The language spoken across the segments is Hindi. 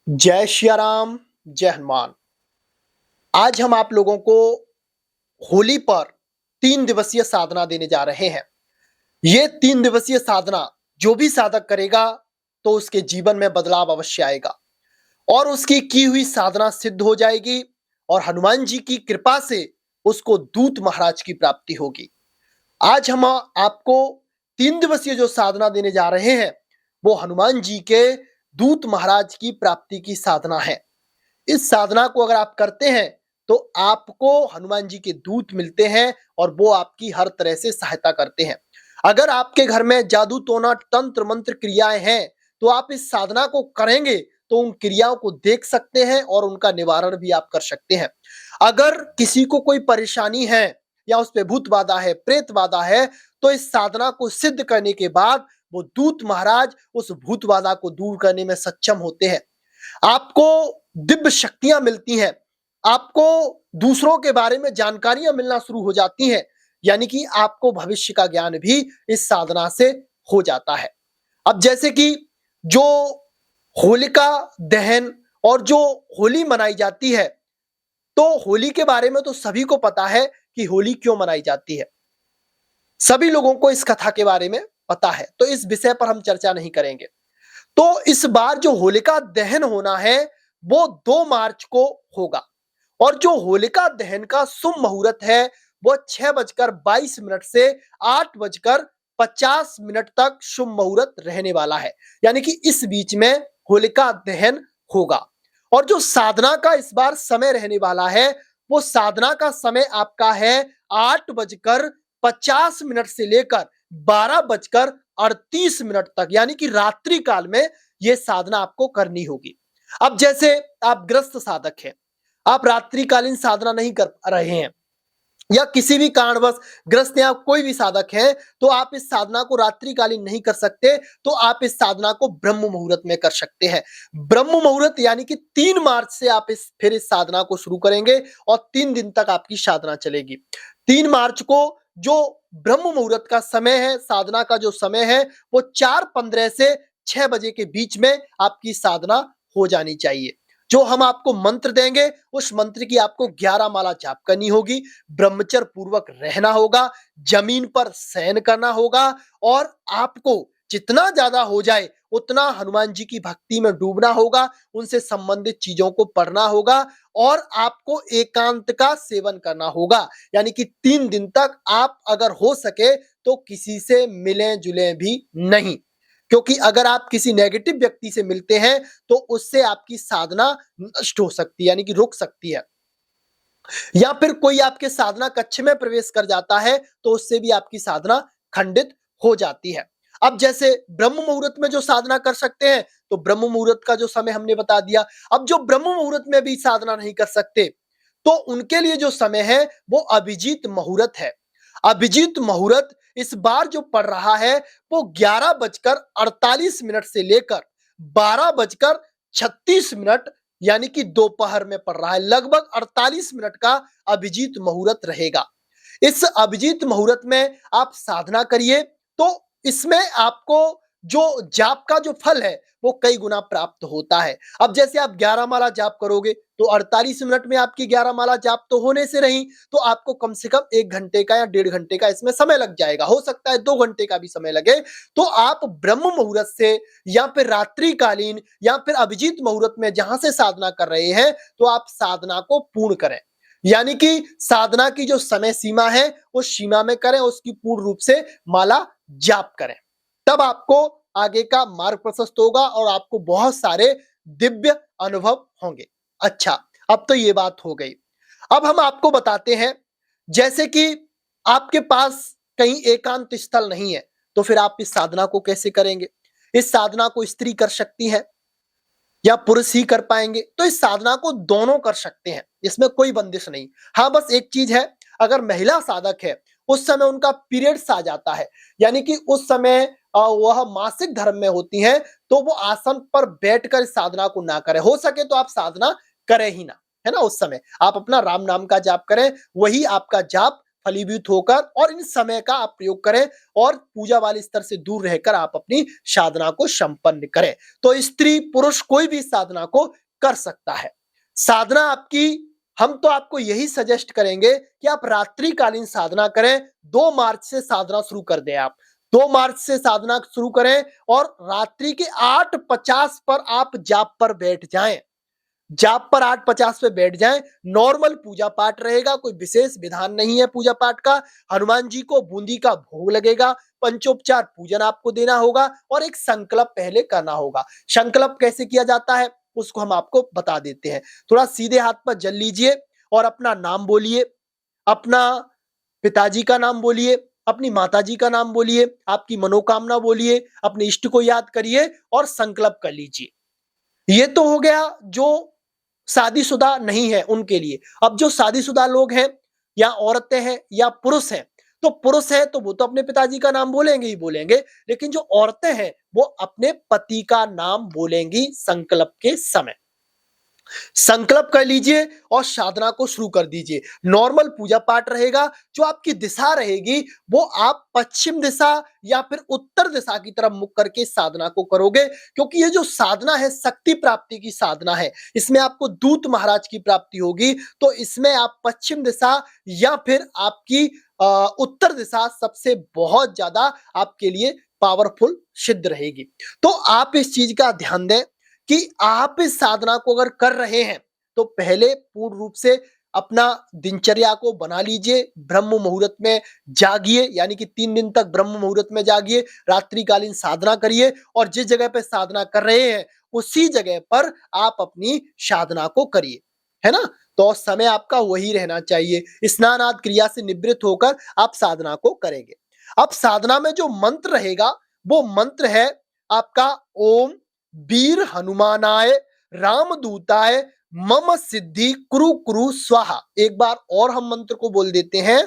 जय श्री राम, जय हनुमान। आज हम आप लोगों को होली पर 3 दिवसीय साधना देने जा रहे हैं। ये 3 दिवसीय साधना जो भी साधक करेगा तो उसके जीवन में बदलाव अवश्य आएगा और उसकी की हुई साधना सिद्ध हो जाएगी और हनुमान जी की कृपा से उसको दूत महाराज की प्राप्ति होगी। आज हम आपको 3 दिवसीय जो साधना देने जा रहे हैं वो हनुमान जी के दूत महाराज की प्राप्ति की साधना है। इस साधना को अगर आप करते हैं तो आपको हनुमान जी के दूत मिलते हैं और वो आपकी हर तरह से सहायता करते हैं। अगर आपके घर में जादू टोना तंत्र मंत्र क्रियाएं हैं तो आप इस साधना को करेंगे तो उन क्रियाओं को देख सकते हैं और उनका निवारण भी आप कर सकते हैं। अगर किसी को कोई परेशानी है या उस पे भूत बाधा है, प्रेत बाधा है, तो इस साधना को सिद्ध करने के बाद वो दूत महाराज उस भूत बाधा को दूर करने में सक्षम होते हैं। आपको दिव्य शक्तियां मिलती हैं, आपको दूसरों के बारे में जानकारियां मिलना शुरू हो जाती हैं, यानी कि आपको भविष्य का ज्ञान भी इस साधना से हो जाता है। अब जैसे कि जो होलिका दहन और जो होली मनाई जाती है, तो होली के बारे में तो सभी को पता है कि होली क्यों मनाई जाती है। सभी लोगों को इस कथा के बारे में पता है, तो इस विषय पर हम चर्चा नहीं करेंगे। तो इस बार जो होलिका दहन होना है वो 2 मार्च को होगा और जो होलिका दहन का शुभ मुहूर्त है वो 6:22 से 8:50 तक शुभ मुहूर्त रहने वाला है, यानी कि इस बीच में होलिका दहन होगा। और जो साधना का इस बार समय रहने वाला है वो साधना का समय आपका है 8:50 से लेकर 12:38 तक, यानी कि रात्रि काल में यह साधना आपको करनी होगी। अब जैसे आप ग्रस्त साधक हैं, आप रात्रिकालीन साधना नहीं कर रहे हैं या किसी भी कारणवश ग्रस्त या कोई भी साधक है तो आप इस साधना को रात्रिकालीन नहीं कर सकते, तो आप इस साधना को ब्रह्म मुहूर्त में कर सकते हैं। ब्रह्म मुहूर्त यानी कि 3 मार्च से आप फिर इस साधना को शुरू करेंगे और 3 दिन तक आपकी साधना चलेगी। 3 मार्च को जो ब्रह्म मुहूर्त का समय है, साधना का जो समय है वो 4:15 से 6 बजे के बीच में आपकी साधना हो जानी चाहिए। जो हम आपको मंत्र देंगे उस मंत्र की आपको 11 माला जाप करनी होगी, ब्रह्मचर्य पूर्वक रहना होगा, जमीन पर शयन करना होगा और आपको जितना ज्यादा हो जाए उतना हनुमान जी की भक्ति में डूबना होगा, उनसे संबंधित चीजों को पढ़ना होगा और आपको एकांत का सेवन करना होगा। यानी कि 3 दिन तक आप अगर हो सके तो किसी से मिलें जुलें भी नहीं, क्योंकि अगर आप किसी नेगेटिव व्यक्ति से मिलते हैं तो उससे आपकी साधना नष्ट हो सकती है, यानी कि रुक सकती है, या फिर कोई आपके साधना कक्ष में प्रवेश कर जाता है तो उससे भी आपकी साधना खंडित हो जाती है। अब जैसे ब्रह्म मुहूर्त में जो साधना कर सकते हैं तो ब्रह्म मुहूर्त का जो समय हमने बता दिया। अब जो ब्रह्म मुहूर्त में भी साधना नहीं कर सकते तो उनके लिए जो समय है वो अभिजीत मुहूर्त है। अभिजीत मुहूर्त इस बार जो पड़ रहा है वो 11:48 से लेकर 12:36, यानी कि दोपहर में पड़ रहा है। लगभग 48 मिनट का अभिजीत मुहूर्त रहेगा। इस अभिजीत मुहूर्त में आप साधना करिए तो इसमें आपको जो जाप का जो फल है वो कई गुना प्राप्त होता है। अब जैसे आप 11 माला जाप करोगे तो 48 मिनट में आपकी 11 माला जाप तो होने से रही, तो आपको कम से कम 1 घंटे का या 1.5 घंटे का इसमें समय लग जाएगा, हो सकता है 2 घंटे का भी समय लगे। तो आप ब्रह्म मुहूर्त से या फिर रात्रिकालीन या फिर अभिजीत मुहूर्त में जहां से साधना कर रहे हैं तो आप साधना को पूर्ण करें, यानी कि साधना की जो समय सीमा है उस सीमा में करें, उसकी पूर्ण रूप से माला जाप करें, तब आपको आगे का मार्ग प्रशस्त होगा और आपको बहुत सारे दिव्य अनुभव होंगे। अच्छा, अब तो ये बात हो गई। अब हम आपको बताते हैं, जैसे कि आपके पास कहीं एकांत स्थल नहीं है तो फिर आप इस साधना को कैसे करेंगे। इस साधना को स्त्री कर सकती है या पुरुष ही कर पाएंगे, तो इस साधना को दोनों कर सकते हैं, इसमें कोई बंदिश नहीं। हाँ, बस एक चीज है, अगर महिला साधक है उस समय उनका पीरियड्स आ जाता है, यानी कि उस समय वह मासिक धर्म में होती हैं, तो वो आसन पर बैठकर इस साधना को ना करें। हो सके तो आप साधना करें ही ना, है ना। उस समय आप अपना राम नाम का जाप करें, वही आपका जाप फलीभूत होकर और इन समय का आप प्रयोग करें और पूजा वाले स्तर से दूर रहकर आप अपनी साधना को संपन्न करें। तो स्त्री पुरुष कोई भी साधना को कर सकता है। साधना आपकी, हम तो आपको यही सजेस्ट करेंगे कि आप रात्रिकालीन साधना करें। 2 मार्च से साधना शुरू कर दें आप। 2 मार्च से साधना शुरू करें और रात्रि के 8:50 पर आप जाप पर बैठ जाएं। जाप पर 8:50 पे बैठ जाएं। नॉर्मल पूजा पाठ रहेगा, कोई विशेष विधान नहीं है पूजा पाठ का। हनुमान जी को बूंदी का भोग लगेगा, पंचोपचार पूजन आपको देना होगा और एक संकल्प पहले करना होगा। संकल्प कैसे किया जाता है उसको हम आपको बता देते हैं। थोड़ा सीधे हाथ पर जल लीजिए और अपना नाम बोलिए, अपना पिताजी का नाम बोलिए, अपनी माताजी का नाम बोलिए, आपकी मनोकामना बोलिए, अपने इष्ट को याद करिए और संकल्प कर लीजिए। ये तो हो गया जो शादीशुदा नहीं है उनके लिए। अब जो शादीशुदा लोग हैं या औरतें हैं या पुरुष हैं, तो पुरुष है तो वो तो अपने पिताजी का नाम बोलेंगे ही बोलेंगे, लेकिन जो औरतें हैं वो अपने पति का नाम बोलेंगी संकल्प के समय। संकल्प कर लीजिए और साधना को शुरू कर दीजिए। नॉर्मल पूजा पाठ रहेगा। जो आपकी दिशा रहेगी वो आप पश्चिम दिशा या फिर उत्तर दिशा की तरफ मुख करके साधना को करोगे, क्योंकि ये जो साधना है शक्ति प्राप्ति की साधना है। इसमें आपको दूत महाराज की प्राप्ति होगी, तो इसमें आप पश्चिम दिशा या फिर आपकी उत्तर दिशा सबसे बहुत ज्यादा आपके लिए पावरफुल सिद्ध रहेगी। तो आप इस चीज का ध्यान दें कि आप इस साधना को अगर कर रहे हैं तो पहले पूर्ण रूप से अपना दिनचर्या को बना लीजिए। ब्रह्म मुहूर्त में जागिए, यानी कि 3 दिन तक ब्रह्म मुहूर्त में जागिए, रात्रिकालीन साधना करिए और जिस जगह पे साधना कर रहे हैं उसी जगह पर आप अपनी साधना को करिए, है ना। तो समय आपका वही रहना चाहिए। स्नान आदि क्रिया से निवृत्त होकर आप साधना को करेंगे। अब साधना में जो मंत्र रहेगा वो मंत्र है आपका ओम वीर हनुमानाय रामदूताय मम सिद्धि कुरु कुरु स्वाहा। एक बार और हम मंत्र को बोल देते हैं,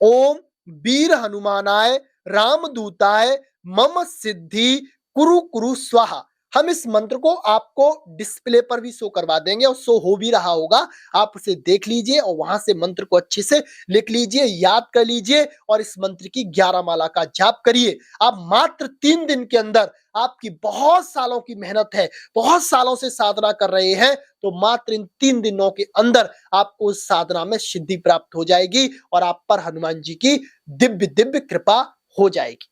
ओम वीर हनुमानाय रामदूताय मम सिद्धि कुरु कुरु स्वाहा। हम इस मंत्र को आपको डिस्प्ले पर भी शो करवा देंगे और शो हो भी रहा होगा, आप उसे देख लीजिए और वहां से मंत्र को अच्छे से लिख लीजिए, याद कर लीजिए और इस मंत्र की 11 माला का जाप करिए। आप मात्र 3 दिन के अंदर, आपकी बहुत सालों की मेहनत है, बहुत सालों से साधना कर रहे हैं, तो मात्र इन 3 दिनों के अंदर आपको उस साधना में सिद्धि प्राप्त हो जाएगी और आप पर हनुमान जी की दिव्य दिव्य कृपा हो जाएगी।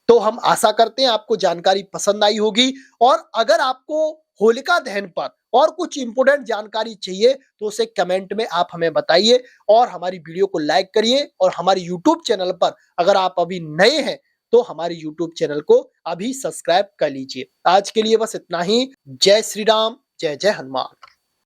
तो हम आशा करते हैं आपको जानकारी पसंद आई होगी और अगर आपको होलिका दहन पर और कुछ इंपोर्टेंट जानकारी चाहिए तो उसे कमेंट में आप हमें बताइए और हमारी वीडियो को लाइक करिए। और हमारे यूट्यूब चैनल पर अगर आप अभी नए हैं तो हमारे यूट्यूब चैनल को अभी सब्सक्राइब कर लीजिए। आज के लिए बस इतना ही। जय श्री राम, जय जय हनुमान।